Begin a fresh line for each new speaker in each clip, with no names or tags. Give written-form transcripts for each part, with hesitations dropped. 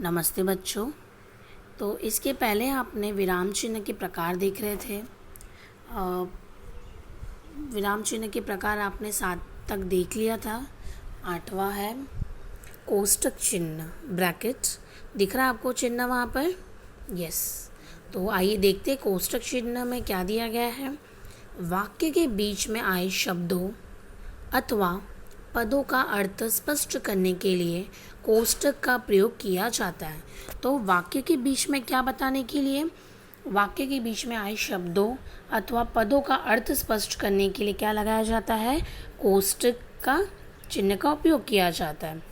नमस्ते बच्चों। तो इसके पहले आपने विराम चिन्ह के प्रकार देख रहे थे। विराम चिन्ह के प्रकार आपने 7 तक देख लिया था। 8वां है कोष्टक चिन्ह, ब्रैकेट। दिख रहा है आपको चिन्ह वहाँ पर? यस। तो आइए देखते हैं कोष्टक चिन्ह में क्या दिया गया है। वाक्य के बीच में आए शब्दों अथवा पदों का अर्थ स्पष्ट करने के लिए कोष्टक का प्रयोग किया जाता है। तो वाक्य के बीच में क्या बताने के लिए? वाक्य के बीच में आए शब्दों अथवा पदों का अर्थ स्पष्ट करने के लिए क्या लगाया जाता है? कोष्टक का चिन्ह का उपयोग किया जाता है।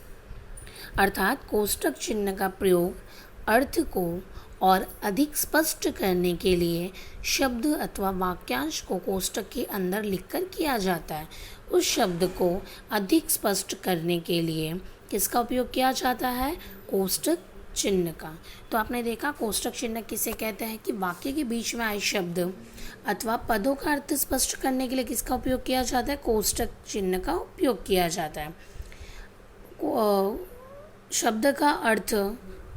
अर्थात कोष्टक चिन्ह का प्रयोग अर्थ को और अधिक स्पष्ट करने के लिए शब्द अथवा वाक्यांश को कोष्टक के अंदर लिखकर किया जाता है। उस शब्द को अधिक स्पष्ट करने के लिए किसका उपयोग किया जाता है? कोष्टक चिन्ह का। तो आपने देखा कोष्टक चिन्ह किसे कहते हैं कि वाक्य के बीच में आए शब्द अथवा पदों का अर्थ स्पष्ट करने के लिए किसका उपयोग किया जाता है? कोष्टक चिन्ह का उपयोग किया जाता है। शब्द का अर्थ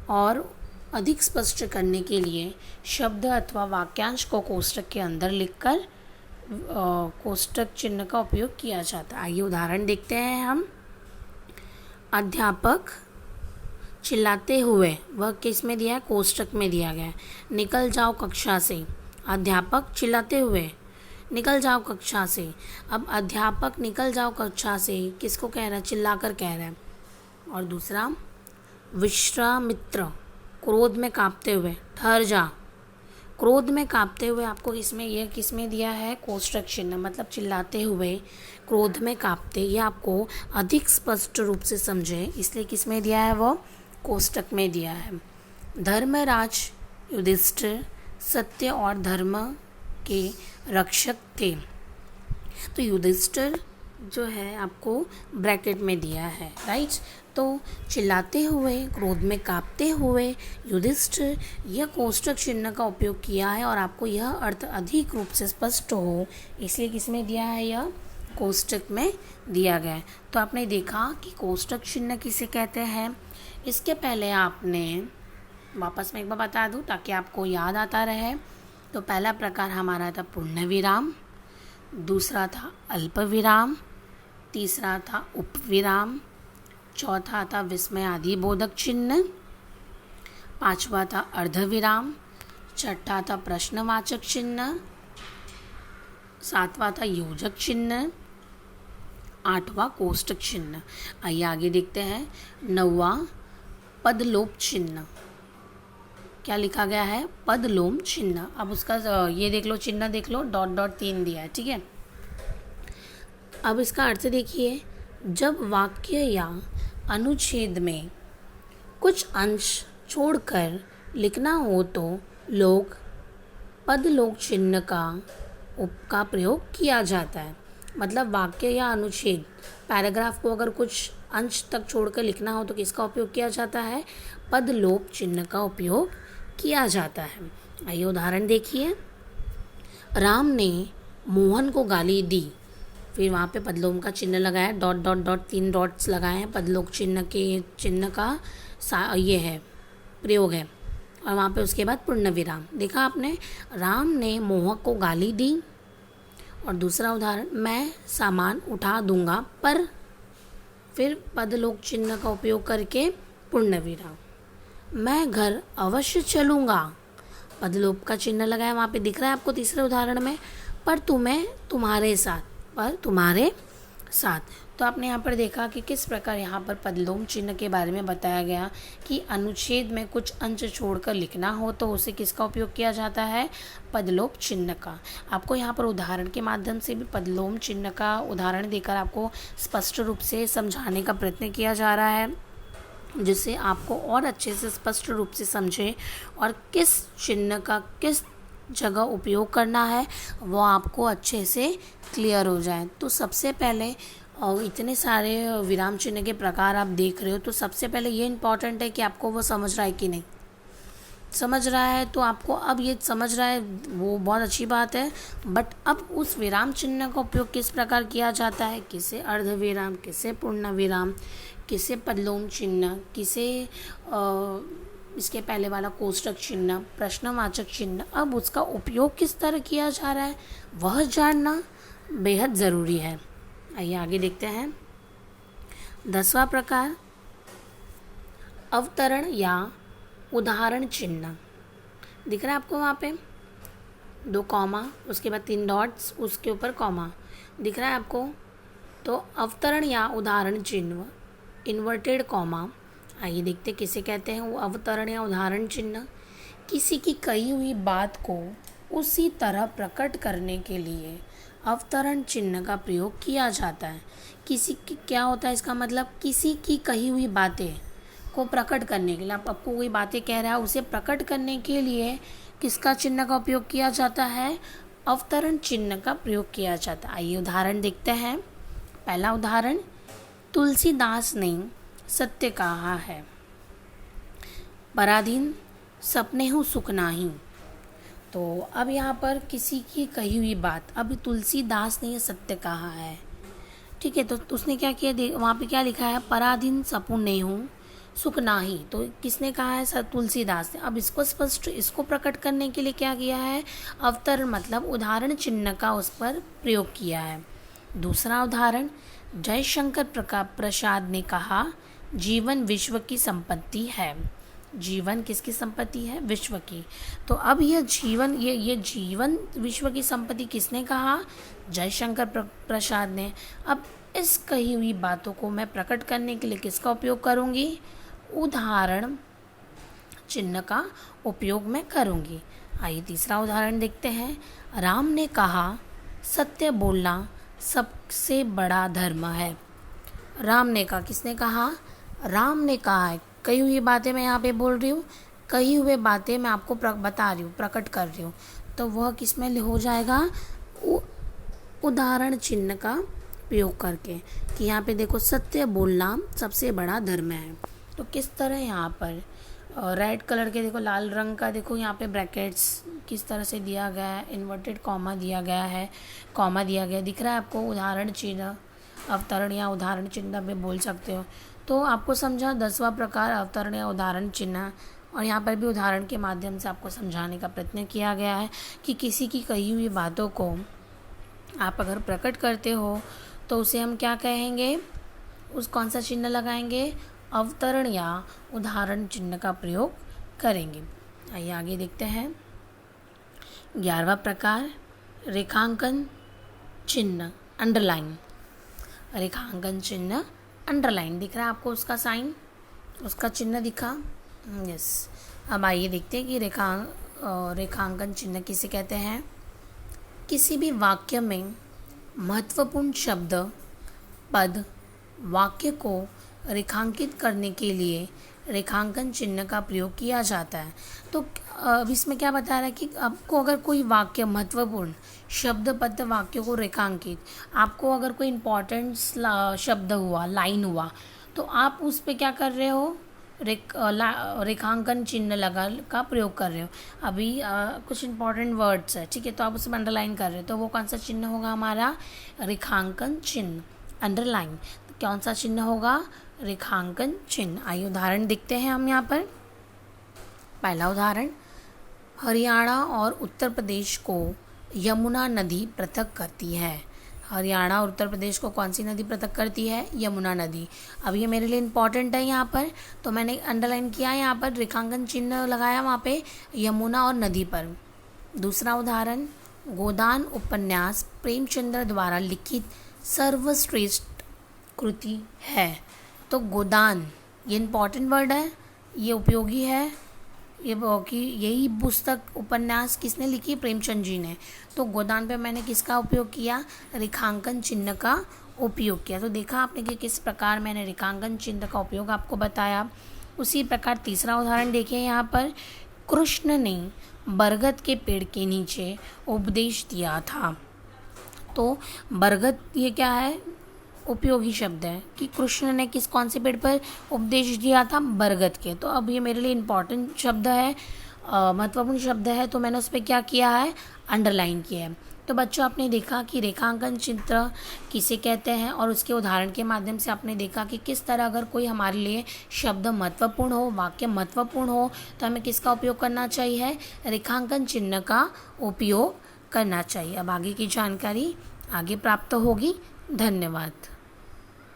और अधिक स्पष्ट करने के लिए शब्द अथवा वाक्यांश को कोष्टक के अंदर लिखकर कोष्टक चिन्ह का उपयोग किया जाता है। आइए उदाहरण देखते हैं हम। अध्यापक चिल्लाते हुए, वह किस में दिया है? कोष्टक में दिया गया है। निकल जाओ कक्षा से। अध्यापक चिल्लाते हुए निकल जाओ कक्षा से। अब अध्यापक निकल जाओ कक्षा से किसको कह रहा है? चिल्लाकर कह रहा है। और दूसरा विश्वामित्र क्रोध में कांपते हुए, ठहर जा। क्रोध में कांपते हुए आपको किसमें दिया है? कोष्टक चिन्ह, मतलब चिल्लाते हुए, क्रोध में कांपते, ये आपको अधिक स्पष्ट रूप से समझे इसलिए किसमें दिया है? वो कोष्टक में दिया है। धर्मराज युधिष्ठिर सत्य और धर्म के रक्षक थे। तो युधिष्ठिर जो है आपको ब्रैकेट में दिया है, राइट। तो चिल्लाते हुए, क्रोध में कांपते हुए, युधिष्ठिर, यह कोष्टक चिन्ह का उपयोग किया है और आपको यह अर्थ अधिक रूप से स्पष्ट हो इसलिए किसमें दिया है? यह कोष्टक में दिया गया है। तो आपने देखा कि कोष्टक चिन्ह किसे कहते हैं। इसके पहले आपने वापस में एक बार बता दूं ताकि आपको याद आता रहे। तो पहला प्रकार हमारा था पूर्ण विराम, दूसरा था अल्प विराम, तीसरा था उपविराम, चौथा था विस्मय आदि बोधक चिन्ह, पांचवा था अर्धविराम, छठा था प्रश्नवाचक चिन्ह, सातवां था योजक चिन्ह, आठवां कोष्टक चिन्ह। आइए आगे देखते हैं। 9वां पदलोप चिन्ह। क्या लिखा गया है? पदलोप चिन्ह। अब उसका ये देख लो, चिन्ह देख लो, डॉट डॉट 3 दिया है, ठीक है। अब इसका अर्थ देखिए। जब वाक्य या अनुच्छेद में कुछ अंश छोड़कर लिखना हो तो लोग पदलोप चिन्ह का प्रयोग किया जाता है। मतलब वाक्य या अनुच्छेद, पैराग्राफ को अगर कुछ अंश तक छोड़कर लिखना हो तो किसका उपयोग किया जाता है? पदलोप चिन्ह का उपयोग किया जाता है। आइए उदाहरण देखिए। राम ने मोहन को गाली दी। फिर वहाँ पे पदलोप का चिन्ह लगाया, डॉट डॉट डॉट 3 डॉट्स लगाए हैं। पदलोप चिन्ह का ये है प्रयोग है। और वहाँ पे उसके बाद पूर्ण विराम। देखा आपने? राम ने मोहन को गाली दी। और दूसरा उदाहरण, मैं सामान उठा दूंगा पर, फिर पदलोप चिन्ह का उपयोग करके पूर्ण विराम। मैं घर अवश्य चलूँगा, पदलोप का चिन्ह लगाया, वहाँ पे दिख रहा है आपको तीसरे उदाहरण में, पर तुम्हारे साथ। तो आपने यहाँ पर देखा कि किस प्रकार यहाँ पर पदलोप चिन्ह के बारे में बताया गया कि अनुच्छेद में कुछ अंश छोड़कर लिखना हो तो उसे किसका उपयोग किया जाता है? पदलोप चिन्ह का। आपको यहाँ पर उदाहरण के माध्यम से भी पदलोप चिन्ह का उदाहरण देकर आपको स्पष्ट रूप से समझाने का प्रयत्न किया जा रहा है, जिससे आपको और अच्छे से स्पष्ट रूप से समझे और किस चिन्ह का किस जगह उपयोग करना है वो आपको अच्छे से क्लियर हो जाए। तो सबसे पहले इतने सारे विराम चिन्ह के प्रकार आप देख रहे हो, तो सबसे पहले ये इम्पॉर्टेंट है कि आपको वो समझ रहा है कि नहीं। समझ रहा है तो आपको अब ये समझ रहा है वो बहुत अच्छी बात है। बट अब उस विराम चिन्ह का उपयोग किस प्रकार किया जाता है, किसे अर्धविराम, किसे पूर्ण विराम, किसे पदलोम चिन्ह, किसे इसके पहले वाला कोष्ठक चिन्ह, प्रश्नवाचक चिन्ह, अब उसका उपयोग किस तरह किया जा रहा है वह जानना बेहद ज़रूरी है। आइए आगे देखते हैं। 10वां प्रकार अवतरण या उदाहरण चिन्ह। दिख रहा है आपको वहाँ पे 2 कॉमा, उसके बाद 3 डॉट्स, उसके ऊपर कॉमा दिख रहा है आपको। तो अवतरण या उदाहरण चिन्ह इन्वर्टेड कॉमा। आइए देखते किसे कहते हैं वो अवतरण या उदाहरण चिन्ह। किसी की कही हुई बात को उसी तरह प्रकट करने के लिए अवतरण चिन्ह का प्रयोग किया जाता है। किसी की क्या होता है इसका मतलब, किसी की कही हुई बातें को प्रकट करने के लिए, आप आपको कोई बातें कह रहा है उसे प्रकट करने के लिए किसका चिन्ह का उपयोग किया जाता है, अवतरण चिन्ह का प्रयोग किया जाता है। आइए उदाहरण देखते हैं। पहला उदाहरण, तुलसीदास ने सत्य कहा है, पराधीन सपने हूँ सुख नाही। तो अब यहाँ पर किसी की कही हुई बात, अब तुलसीदास ने ये सत्य कहा है, ठीक है। तो उसने क्या किया, वहाँ पे क्या लिखा है, पराधीन सपने हूँ सुख नाही। तो किसने कहा है, तुलसीदास ने। अब इसको स्पष्ट, इसको प्रकट करने के लिए क्या किया है, अवतरण मतलब उदाहरण चिन्ह का उस पर प्रयोग किया है। दूसरा उदाहरण, जयशंकर प्रसाद ने कहा, जीवन विश्व की संपत्ति है। जीवन किसकी संपत्ति है, विश्व की। तो अब यह जीवन, ये जीवन विश्व की संपत्ति किसने कहा, जयशंकर प्रसाद ने। अब इस कही हुई बातों को मैं प्रकट करने के लिए किसका उपयोग करूँगी, उदाहरण चिन्ह का उपयोग मैं करूँगी। आइए तीसरा उदाहरण देखते हैं। राम ने कहा, सत्य बोलना सबसे बड़ा धर्म है। राम ने कहा, किसने कहा, राम ने कहा है। कही हुई बातें मैं यहाँ पे बोल रही हूँ, कही हुए बातें मैं आपको बता रही हूँ, प्रकट कर रही हूँ। तो वह किस में हो जाएगा, उदाहरण चिन्ह का प्रयोग करके, कि यहाँ पे देखो सत्य बोलना सबसे बड़ा धर्म है। तो किस तरह यहाँ पर रेड कलर के देखो, लाल रंग का देखो यहाँ पे ब्रैकेट्स किस तरह से दिया गया है, इन्वर्टेड कॉमा दिया गया है, कॉमा दिया गया दिख रहा है आपको। उदाहरण चिन्ह, अवतरण या उदाहरण चिन्ह भी बोल सकते हो। तो आपको समझा 10वां प्रकार अवतरण या उदाहरण चिन्ह, और यहाँ पर भी उदाहरण के माध्यम से आपको समझाने का प्रयत्न किया गया है कि किसी की कही हुई बातों को आप अगर प्रकट करते हो तो उसे हम क्या कहेंगे, उस कौन सा चिन्ह लगाएंगे, अवतरण या उदाहरण चिन्ह का प्रयोग करेंगे। आइए आगे देखते हैं। 11वां प्रकार रेखांकन चिन्ह, अंडरलाइन। रेखांकन चिन्ह अंडरलाइन दिख रहा है आपको, उसका साइन, उसका चिन्ह दिखा, यस। अब आइए देखते हैं कि रेखांकन चिन्ह किसे कहते हैं। किसी भी वाक्य में महत्वपूर्ण शब्द, पद, वाक्य को रेखांकित करने के लिए रेखांकन चिन्ह का प्रयोग किया जाता है। तो अब इसमें क्या बता रहा है कि आपको अगर कोई वाक्य महत्वपूर्ण शब्द, पद, वाक्य को रेखांकित, आपको अगर कोई इम्पोर्टेंट शब्द हुआ, लाइन हुआ, तो आप उस पर क्या कर रहे हो, रेखांकन चिन्ह लगा का प्रयोग कर रहे हो। अभी कुछ इंपॉर्टेंट वर्ड्स है, ठीक है, तो आप उसमें अंडरलाइन कर रहे हो, तो वो कौन सा चिन्ह होगा हमारा, रेखांकन चिन्ह, अंडरलाइन। तो कौन सा चिन्ह होगा, रेखांकन चिन्ह। आइए उदाहरण देखते हैं हम यहाँ पर। पहला उदाहरण, हरियाणा और उत्तर प्रदेश को यमुना नदी पृथक करती है। हरियाणा और उत्तर प्रदेश को कौन सी नदी पृथक करती है, यमुना नदी। अब ये मेरे लिए इम्पॉर्टेंट है यहाँ पर, तो मैंने अंडरलाइन किया, यहाँ पर रेखांकन चिन्ह लगाया वहाँ पे यमुना और नदी पर। दूसरा उदाहरण, गोदान उपन्यास प्रेमचंद्र द्वारा लिखित सर्वश्रेष्ठ कृति है। तो गोदान ये इम्पॉर्टेंट वर्ड है, ये उपयोगी है, ये कि यही पुस्तक, उपन्यास किसने लिखी, प्रेमचंद जी ने। तो गोदान पे मैंने किसका उपयोग किया, रेखांकन चिन्ह का उपयोग किया। तो देखा आपने कि किस प्रकार मैंने रेखांकन चिन्ह का उपयोग आपको बताया। उसी प्रकार तीसरा उदाहरण देखिए यहाँ पर, कृष्ण ने बरगद के पेड़ के नीचे उपदेश दिया था। तो बरगद ये क्या है, उपयोगी शब्द है कि कृष्ण ने कौन से पेड़ पर उपदेश दिया था, बरगद के। तो अब ये मेरे लिए इम्पॉर्टेंट शब्द है, महत्वपूर्ण शब्द है, तो मैंने उस पर क्या किया है, अंडरलाइन किया है। तो बच्चों आपने देखा कि रेखांकन चित्र किसे कहते हैं और उसके उदाहरण के माध्यम से आपने देखा कि किस तरह अगर कोई हमारे लिए शब्द महत्वपूर्ण हो, वाक्य महत्वपूर्ण हो, तो हमें किसका उपयोग करना चाहिए, रेखांकन चिन्ह का उपयोग करना चाहिए। अब आगे की जानकारी आगे प्राप्त होगी। धन्यवाद।